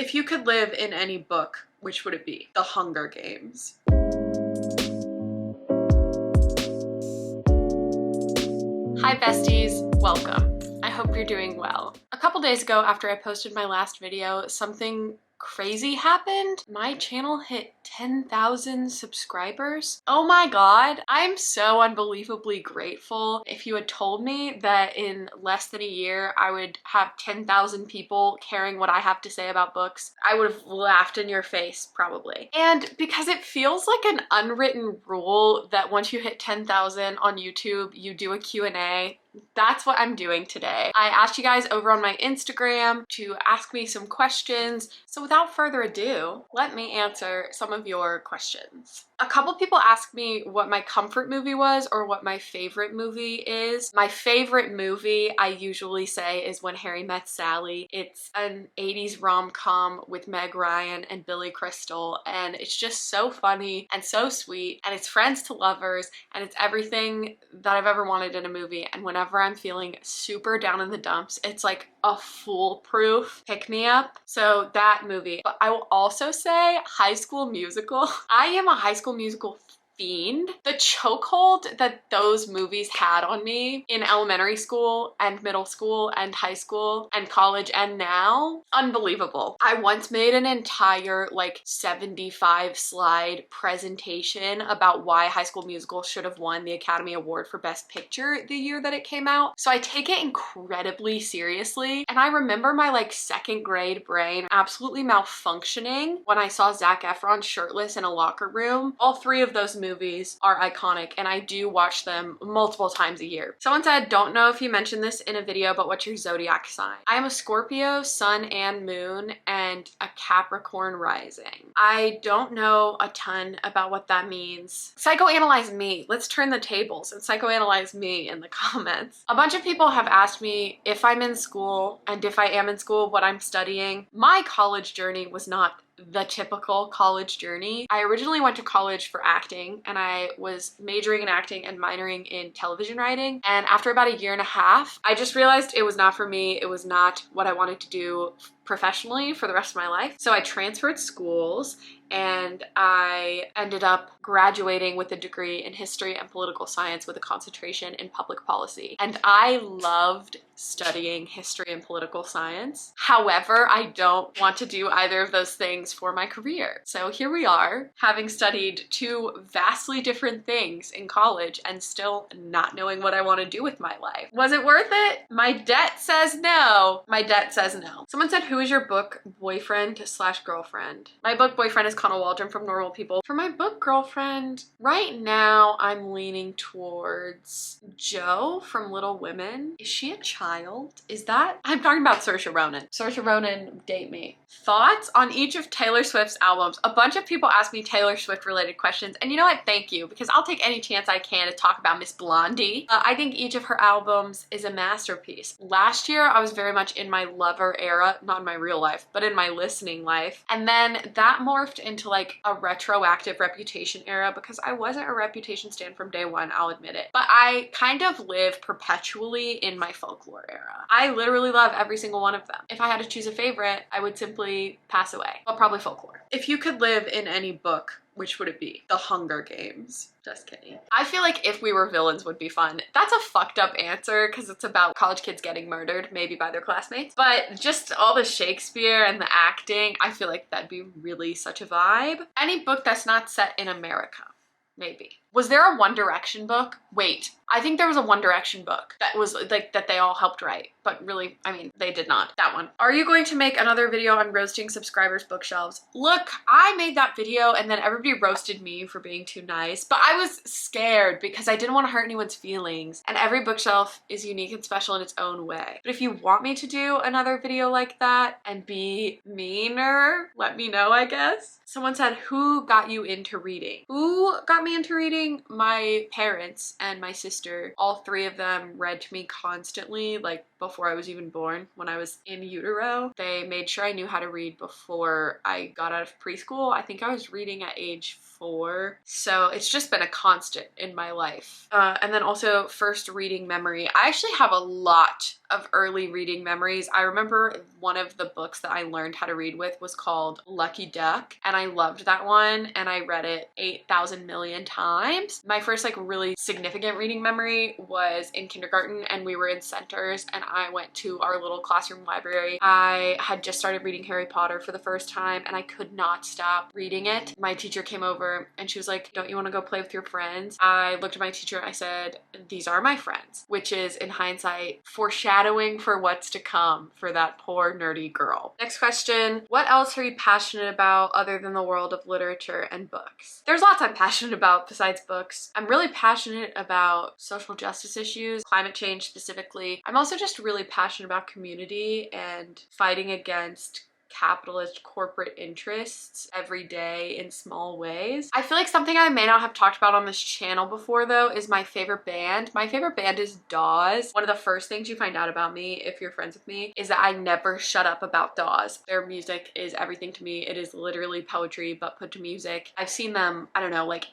If you could live in any book, which would it be? The Hunger Games. Hi besties, welcome. I hope you're doing well. A couple days ago after I posted my last video, something crazy happened. My channel hit 10,000 subscribers. Oh my god, I'm so unbelievably grateful. If you had told me that in less than a year I would have 10,000 people caring what I have to say about books, I would have laughed in your face probably. And because it feels like an unwritten rule that once you hit 10,000 on YouTube, you do a Q&A. That's what I'm doing today. I asked you guys over on my Instagram to ask me some questions. So without further ado, let me answer some of your questions. A couple people asked me what my comfort movie was or what my favorite movie is. My favorite movie I usually say is When Harry Met Sally. It's an 80s rom-com with Meg Ryan and Billy Crystal, and it's just so funny and so sweet, and it's friends to lovers, and it's everything that I've ever wanted in a movie. And whenever I'm feeling super down in the dumps, it's like a foolproof pick-me-up. So that movie. But I will also say High School Musical. I am a High School Musical fiend. The chokehold that those movies had on me in elementary school and middle school and high school and college and now, unbelievable. I once made an entire like 75 slide presentation about why High School Musical should have won the Academy Award for Best Picture the year that it came out. So I take it incredibly seriously. And I remember my like second grade brain absolutely malfunctioning when I saw Zac Efron shirtless in a locker room. All three of those movies are iconic and I do watch them multiple times a year. Someone said, don't know if you mentioned this in a video, but what's your zodiac sign? I am a Scorpio, sun and moon, and a Capricorn rising. I don't know a ton about what that means. Psychoanalyze me. Let's turn the tables and psychoanalyze me in the comments. A bunch of people have asked me if I'm in school, and if I am in school, what I'm studying. My college journey was not the typical college journey. I originally went to college for acting and I was majoring in acting and minoring in television writing. And after about a year and a half, I just realized it was not for me. It was not what I wanted to do professionally for the rest of my life. So I transferred schools and I ended up graduating with a degree in history and political science with a concentration in public policy. And I loved studying history and political science. However, I don't want to do either of those things for my career. So here we are, having studied two vastly different things in college and still not knowing what I want to do with my life. Was it worth it? My debt says no. My debt says no. Someone said, who is your book boyfriend / girlfriend? My book boyfriend is Connell Waldron from Normal People. For my book girlfriend, right now I'm leaning towards Joe from Little Women. Is she a child? Is that? I'm talking about Saoirse Ronan. Saoirse Ronan, date me. Thoughts on each of Taylor Swift's albums? A bunch of people ask me Taylor Swift related questions, and you know what? Thank you, because I'll take any chance I can to talk about Miss Blondie. I think each of her albums is a masterpiece. Last year, I was very much in my lover era, not in my real life, but in my listening life. And then that morphed into like a retroactive Reputation era because I wasn't a Reputation stan from day one, I'll admit it. But I kind of live perpetually in my folklore era. I literally love every single one of them. If I had to choose a favorite, I would simply pass away, but probably folklore. If you could live in any book, which would it be? The Hunger Games. Just kidding. I feel like If We Were Villains would be fun. That's a fucked up answer because it's about college kids getting murdered, maybe by their classmates. But just all the Shakespeare and the acting, I feel like that'd be really such a vibe. Any book that's not set in America. Maybe. Was there a One Direction book? Wait, I think there was a One Direction book that was like that they all helped write, but really, I mean, they did not. That one. Are you going to make another video on roasting subscribers' bookshelves? Look, I made that video and then everybody roasted me for being too nice, but I was scared because I didn't want to hurt anyone's feelings, and every bookshelf is unique and special in its own way. But if you want me to do another video like that and be meaner, let me know, I guess. Someone said, who got you into reading? Who got me into reading? reading. My parents and my sister, all three of them read to me constantly, like before I was even born. When I was in utero, they made sure I knew how to read before I got out of preschool. I think I was reading at age 4. So it's just been a constant in my life. And then also first reading memory. I actually have a lot of early reading memories. I remember one of the books that I learned how to read with was called Lucky Duck, and I loved that one, and I read it 8,000 million times. My first like really significant reading memory was in kindergarten, and we were in centers, and I went to our little classroom library. I had just started reading Harry Potter for the first time, and I could not stop reading it. My teacher came over and she was like, "Don't you want to go play with your friends?" I looked at my teacher and I said, "These are my friends," which is in hindsight foreshadowing for what's to come for that poor nerdy girl. Next question. What else are you passionate about other than the world of literature and books? There's lots I'm passionate about besides books. I'm really passionate about social justice issues, climate change specifically. I'm also just really passionate about community and fighting against capitalist corporate interests every day in small ways. I feel like something I may not have talked about on this channel before though is my favorite band. My favorite band is Dawes. One of the first things you find out about me if you're friends with me is that I never shut up about Dawes. Their music is everything to me. It is literally poetry but put to music. I've seen them, I don't know, like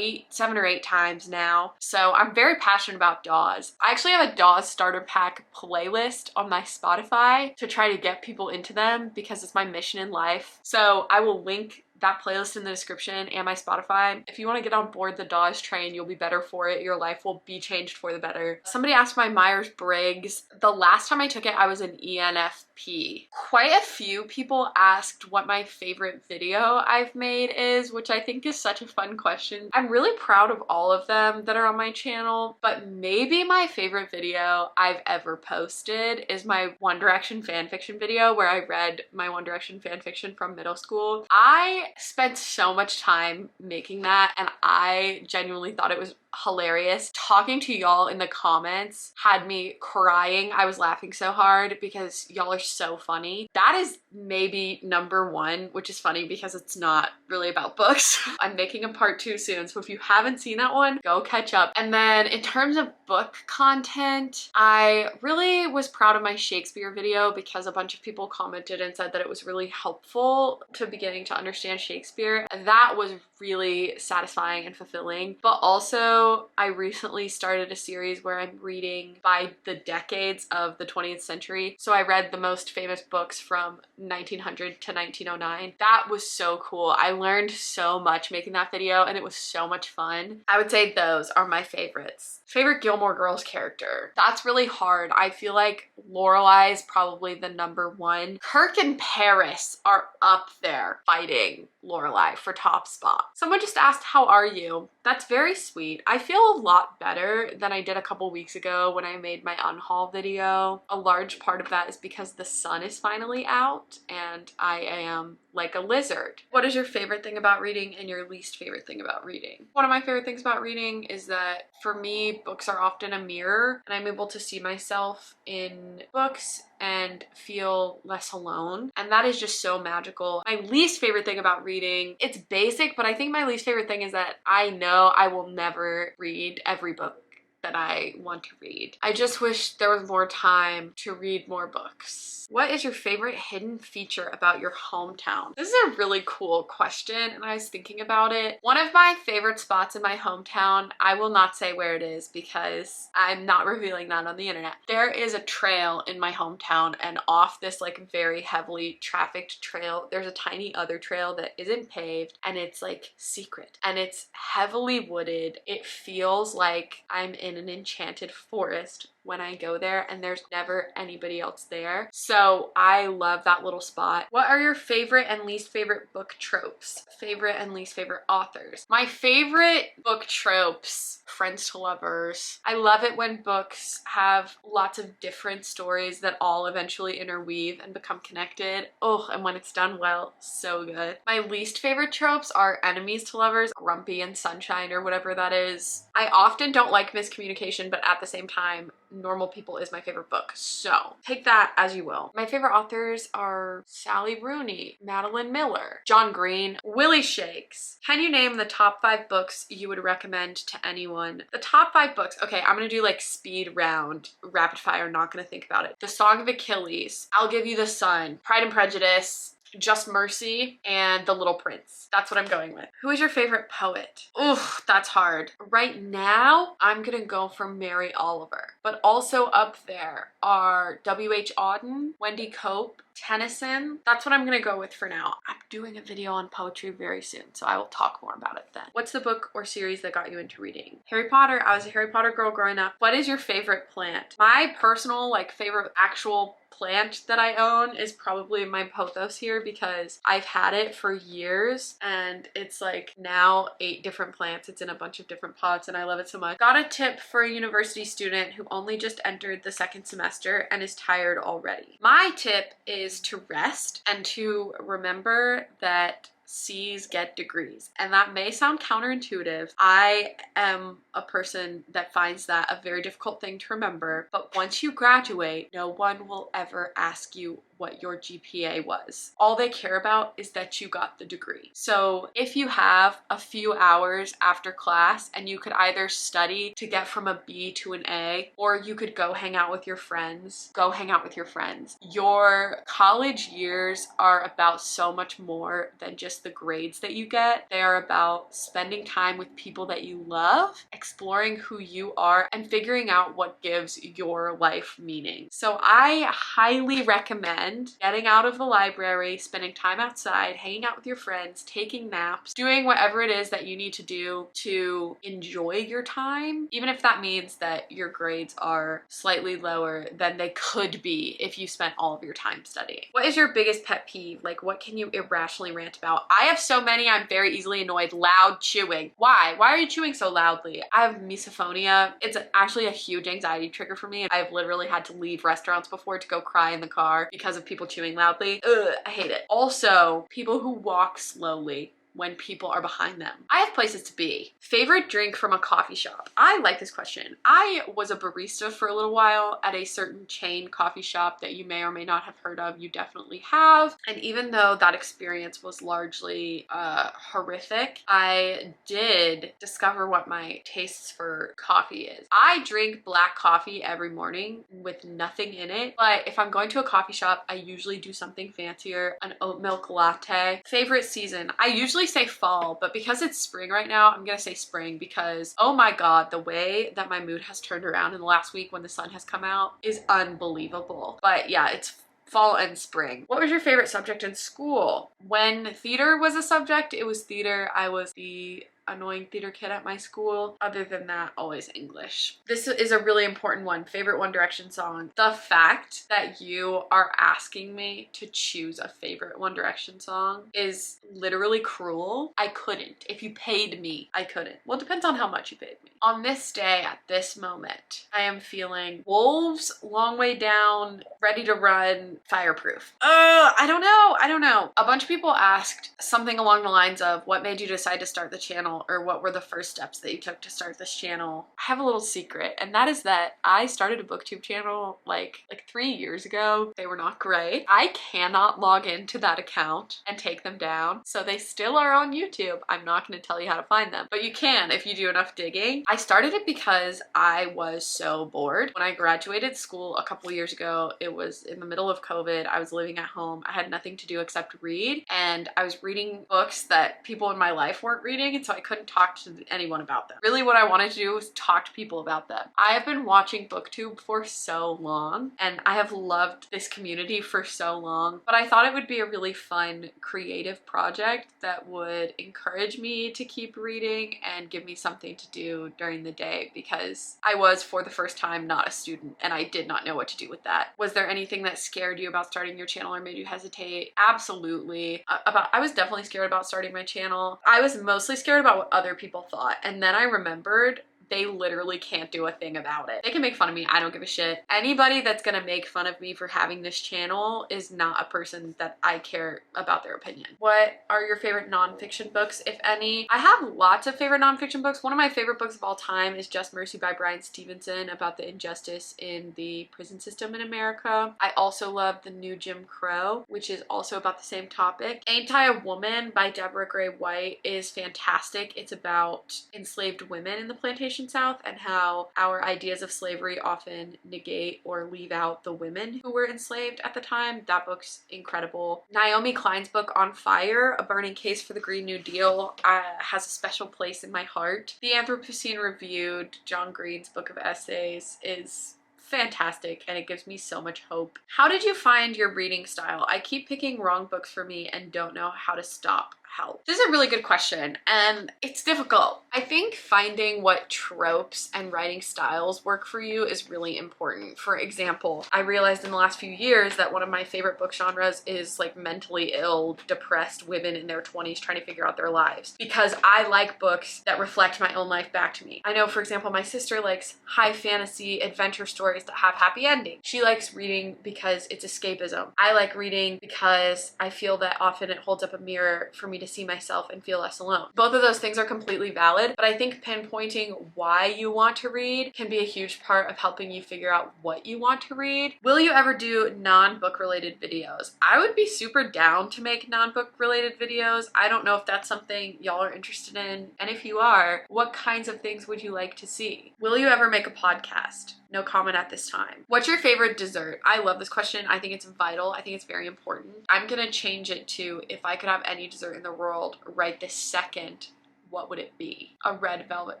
7 or 8 times now. So I'm very passionate about Dawes. I actually have a Dawes starter pack playlist on my Spotify to try to get people into them because it's my mission in life. So I will link that playlist in the description and my Spotify. If you want to get on board the Dawes train, you'll be better for it. Your life will be changed for the better. Somebody asked my Myers-Briggs. The last time I took it, I was an ENFP. Quite a few people asked what my favorite video I've made is, which I think is such a fun question. I'm really proud of all of them that are on my channel, but maybe my favorite video I've ever posted is my One Direction fanfiction video where I read my One Direction fanfiction from middle school. I spent so much time making that and I genuinely thought it was hilarious. Talking to y'all in the comments had me crying. I was laughing so hard because y'all are so funny. That is maybe number 1, which is funny because it's not really about books. I'm making a part 2 soon, so if you haven't seen that one, go catch up. And then in terms of book content, I really was proud of my Shakespeare video because a bunch of people commented and said that it was really helpful to beginning to understand Shakespeare. That was really satisfying and fulfilling. But also, I recently started a series where I'm reading by the decades of the 20th century. So I read the most famous books from 1900 to 1909. That was so cool. I learned so much making that video and it was so much fun. I would say those are my favorites. Favorite Gilmore Girls character? That's really hard. I feel like Lorelai is probably the number 1. Kirk and Paris are up there fighting Lorelai for top spot. Someone just asked, how are you? That's very sweet. I feel a lot better than I did a couple weeks ago when I made my unhaul video. A large part of that is because the sun is finally out and I am like a lizard. What is your favorite thing about reading and your least favorite thing about reading? One of my favorite things about reading is that for me, books are often a mirror and I'm able to see myself in books and feel less alone. And that is just so magical. My least favorite thing about reading, it's basic, but I think my least favorite thing is that I know I will never read every book that I want to read. I just wish there was more time to read more books. What is your favorite hidden feature about your hometown? This is a really cool question and I was thinking about it. One of my favorite spots in my hometown, I will not say where it is because I'm not revealing that on the internet. There is a trail in my hometown and off this like very heavily trafficked trail, there's a tiny other trail that isn't paved and it's like secret and it's heavily wooded. It feels like I'm in an enchanted forest when I go there and there's never anybody else there. So I love that little spot. What are your favorite and least favorite book tropes? Favorite and least favorite authors? My favorite book tropes, friends to lovers. I love it when books have lots of different stories that all eventually interweave and become connected. Oh, and when it's done well, so good. My least favorite tropes are enemies to lovers, grumpy and sunshine or whatever that is. I often don't like miscommunication, but at the same time, Normal People is my favorite book. So take that as you will. My favorite authors are Sally Rooney, Madeline Miller, John Green, Willie Shakes. Can you name the top 5 books you would recommend to anyone? The top 5 books. Okay, I'm gonna do like speed round, rapid fire, not gonna think about it. The Song of Achilles, I'll Give You the Sun, Pride and Prejudice, Just Mercy, and The Little Prince. That's what I'm going with. Who is your favorite poet? Ooh, that's hard. Right now, I'm gonna go for Mary Oliver. But also up there are W.H. Auden, Wendy Cope, Tennyson. That's what I'm gonna go with for now. I'm doing a video on poetry very soon, so I will talk more about it then. What's the book or series that got you into reading? Harry Potter. I was a Harry Potter girl growing up. What is your favorite plant? My personal favorite actual plant that I own is probably my pothos here, because I've had it for years and it's like now 8 different plants. It's in a bunch of different pots and I love it so much. Got a tip for a university student who only just entered the 2nd semester and is tired already. My tip is to rest and to remember that C's get degrees. And that may sound counterintuitive. I am a person that finds that a very difficult thing to remember, but once you graduate, no one will ever ask you what your GPA was. All they care about is that you got the degree. So if you have a few hours after class and you could either study to get from a B to an A, or you could go hang out with your friends, go hang out with your friends. Your college years are about so much more than just the grades that you get. They are about spending time with people that you love, exploring who you are, and figuring out what gives your life meaning. So I highly recommend getting out of the library, spending time outside, hanging out with your friends, taking naps, doing whatever it is that you need to do to enjoy your time, even if that means that your grades are slightly lower than they could be if you spent all of your time studying. What is your biggest pet peeve? What can you irrationally rant about? I have so many. I'm very easily annoyed. Loud chewing. Why? Why are you chewing so loudly? I have misophonia. It's actually a huge anxiety trigger for me. I've literally had to leave restaurants before to go cry in the car because of people chewing loudly. Ugh, I hate it. Also, people who walk slowly when people are behind them. I have places to be. Favorite drink from a coffee shop? I like this question. I was a barista for a little while at a certain chain coffee shop that you may or may not have heard of. You definitely have. And even though that experience was largely horrific, I did discover what my tastes for coffee is. I drink black coffee every morning with nothing in it, but if I'm going to a coffee shop, I usually do something fancier, an oat milk latte. Favorite season? I usually say fall, but because it's spring right now, I'm gonna say spring, because oh my god, the way that my mood has turned around in the last week when the sun has come out is unbelievable. But yeah, it's fall and spring. What was your favorite subject in school? When theater was a subject, it was theater. I was the annoying theater kid at my school. Other than that, always English. This is a really important one. Favorite One Direction song. The fact that you are asking me to choose a favorite One Direction song is literally cruel. I couldn't. If you paid me, I couldn't. Well, it depends on how much you paid me. On this day, at this moment, I am feeling Wolves, Long Way Down, Ready to Run, Fireproof. I don't know. I don't know. A bunch of people asked something along the lines of what made you decide to start the channel, or what were the first steps that you took to start this channel. I have a little secret, and that is that I started a booktube channel like 3 years ago. They were not great. I cannot log into that account and take them down, so they still are on YouTube. I'm not going to tell you how to find them, but you can if you do enough digging. I started it because I was so bored. When I graduated school a couple years ago, it was in the middle of COVID. I was living at home. I had nothing to do except read, and I was reading books that people in my life weren't reading, and so I couldn't talk to anyone about them. Really what I wanted to do was talk to people about them. I have been watching booktube for so long, and I have loved this community for so long, but I thought it would be a really fun creative project that would encourage me to keep reading and give me something to do during the day, because I was, for the first time, not a student and I did not know what to do with that. Was there anything that scared you about starting your channel or made you hesitate? Absolutely. I was definitely scared about starting my channel. I was mostly scared about what other people thought, and then I remembered they literally can't do a thing about it. They can make fun of me, I don't give a shit. Anybody that's gonna make fun of me for having this channel is not a person that I care about their opinion. What are your favorite nonfiction books, if any? I have lots of favorite nonfiction books. One of my favorite books of all time is Just Mercy by Bryan Stevenson, about the injustice in the prison system in America. I also love The New Jim Crow, which is also about the same topic. Ain't I a Woman by Deborah Gray White is fantastic. It's about enslaved women in the plantation South and how our ideas of slavery often negate or leave out the women who were enslaved at the time. That book's incredible. Naomi Klein's book On Fire, A Burning Case for the Green New Deal, has a special place in my heart. The Anthropocene Reviewed, John Green's book of essays, is fantastic and it gives me so much hope. How did you find your reading style? I keep picking wrong books for me and don't know how to stop. Help. This is a really good question and it's difficult. I think finding what tropes and writing styles work for you is really important. For example, I realized in the last few years that one of my favorite book genres is like mentally ill, depressed women in their 20s trying to figure out their lives, because I like books that reflect my own life back to me. I know, for example, my sister likes high fantasy adventure stories that have happy endings. She likes reading because it's escapism. I like reading because I feel that often it holds up a mirror for me to see myself and feel less alone. Both of those things are completely valid, but I think pinpointing why you want to read can be a huge part of helping you figure out what you want to read. Will you ever do non-book related videos? I would be super down to make non-book related videos. I don't know if that's something y'all are interested in, and if you are, what kinds of things would you like to see? Will you ever make a podcast? No comment at this time. What's your favorite dessert? I love this question. I think it's vital. I think it's very important. I'm gonna change it to, if I could have any dessert in the world right this second, what would it be? A red velvet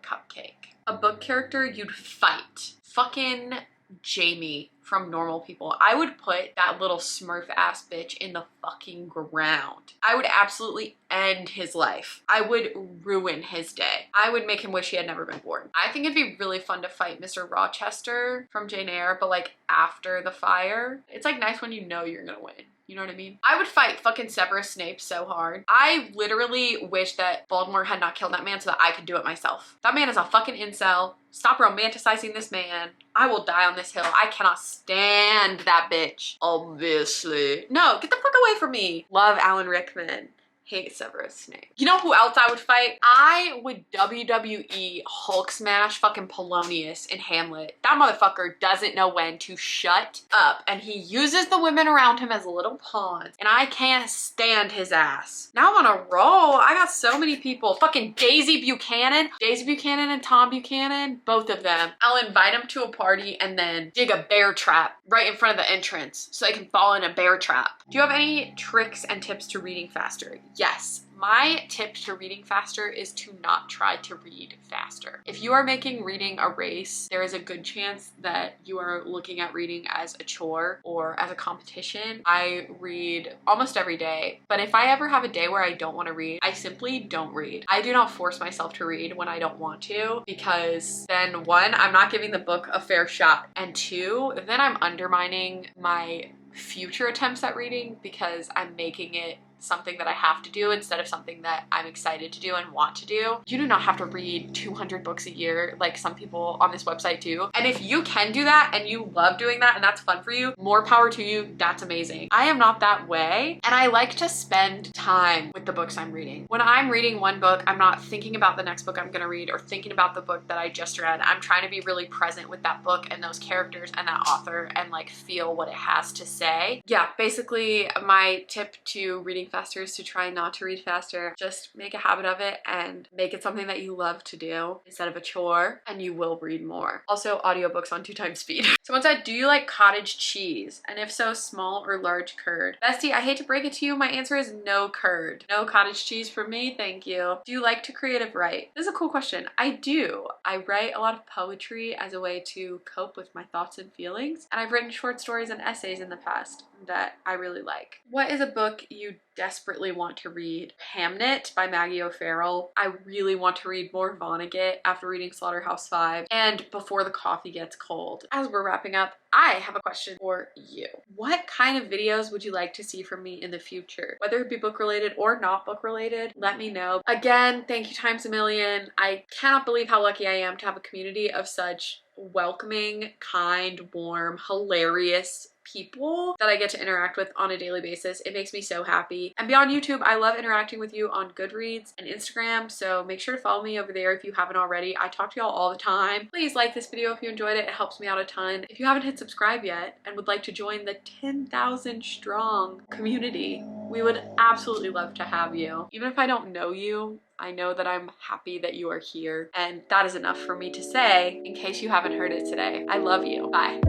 cupcake. A book character you'd fight. Fucking Jamie from Normal People. I would put that little smurf ass bitch in the fucking ground. I would absolutely end his life. I would ruin his day. I would make him wish he had never been born. I think it'd be really fun to fight Mr. Rochester from Jane Eyre, but like after the fire. It's like nice when you know you're gonna win. You know what I mean? I would fight fucking Severus Snape so hard. I literally wish that Voldemort had not killed that man so that I could do it myself. That man is a fucking incel. Stop romanticizing this man. I will die on this hill. I cannot stand that bitch. Obviously. No, get the fuck away from me. Love Alan Rickman. Hate Severus Snape. You know who else I would fight? I would WWE Hulk smash fucking Polonius in Hamlet. That motherfucker doesn't know when to shut up, and he uses the women around him as little pawns, and I can't stand his ass. Now I'm on a roll. I got so many people. Fucking Daisy Buchanan. Daisy Buchanan and Tom Buchanan, both of them. I'll invite them to a party and then dig a bear trap right in front of the entrance so they can fall in a bear trap. Do you have any tricks and tips to reading faster? Yes. My tip to reading faster is to not try to read faster. If you are making reading a race, there is a good chance that you are looking at reading as a chore or as a competition. I read almost every day, but if I ever have a day where I don't want to read, I simply don't read. I do not force myself to read when I don't want to, because then one, I'm not giving the book a fair shot, and two, then I'm undermining my future attempts at reading because I'm making it something that I have to do instead of something that I'm excited to do and want to do. You do not have to read 200 books a year like some people on this website do. And if you can do that and you love doing that and that's fun for you, more power to you. That's amazing. I am not that way, and I like to spend time with the books I'm reading. When I'm reading one book, I'm not thinking about the next book I'm gonna read or thinking about the book that I just read. I'm trying to be really present with that book and those characters and that author and like feel what it has to say. Yeah, basically my tip to reading faster is to try not to read faster. Just make a habit of it and make it something that you love to do instead of a chore, and you will read more. Also, audiobooks on 2x speed. Someone said, do you like cottage cheese? And if so, small or large curd? Bestie, I hate to break it to you, my answer is no curd. No cottage cheese for me, thank you. Do you like to creative write? This is a cool question. I do. I write a lot of poetry as a way to cope with my thoughts and feelings, and I've written short stories and essays in the past. that I really like. What is a book you desperately want to read? Hamnet by Maggie O'Farrell. I really want to read more Vonnegut after reading Slaughterhouse-Five, and Before the Coffee Gets Cold. As we're wrapping up, I have a question for you. What kind of videos would you like to see from me in the future? Whether it be book related or not book related, let me know. Again, thank you times a million. I cannot believe how lucky I am to have a community of such welcoming, kind, warm, hilarious people that I get to interact with on a daily basis. It makes me so happy. And beyond YouTube, I love interacting with you on Goodreads and Instagram, so make sure to follow me over there if you haven't already. I talk to y'all all the time. Please like this video if you enjoyed it. It helps me out a ton. If you haven't hit subscribe yet and would like to join the 10,000 strong community, we would absolutely love to have you. Even if I don't know you, I know that I'm happy that you are here, and that is enough for me to say in case you haven't heard it today. I love you. Bye.